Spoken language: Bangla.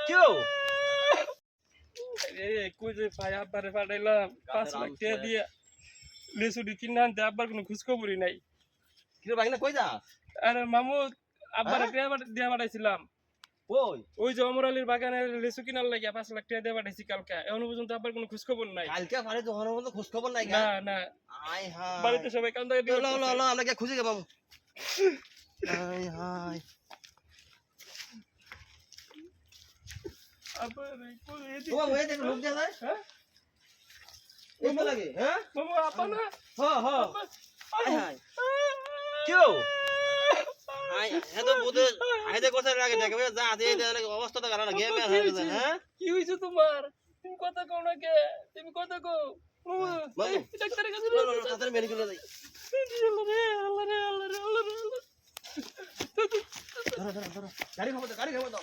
কেউ কই যে ভাই আব্বারে পাঠাইলাম 5 লাখ টাকা দিয়ে লিচুটি কিনে আনতে আব্বার কোনো খোঁজ খবরই নাই। কিরে ভাই না কই যা আরে মামু আব্বারে টাকা দিয়ে পাঠাইছিলাম কই ওই যে অমর আলীর বাগানে লিচু কিনার লাগিয়া 5 লাখ টাকা দিয়ে পাঠাইছি কালকে এখনো পর্যন্ত আব্বার কোনো খোঁজ খবর নাই। কালকে পারে তো হনো বন্ধ খোঁজ খবর নাই না গা না আয় হায় বাড়িতে সবাই কান্দা কাটি লো লো লো আমরা কি খুঁজে গে বাবু আয় হায় আব্বারে কই ও বাবু এই দেখ লোক যা যায় হ্যাঁ এই বল লাগে হ্যাঁ মামু আব্বা না হ্যাঁ হ্যাঁ আব্বা, আয় হায় কেউ আয় এত বুদে আইদে কথা লাগে দেখবে যা আজ এই অবস্থাটা কারণ গেম আর হয়ে গেছে হ্যাঁ কি হইছে তোমার তুমি কথা কও না কে তুমি কথা কও মামু মামু। ডাক্তারের কাছে লো লো লো তাড়াতাড়ি মেডিকেলে যাই আল্লাহ রে আল্লাহ রে আল্লাহ রে আল্লাহ রে ধরো ধরো ধরো গাড়ি খাবো তো গাড়ি খাবো তো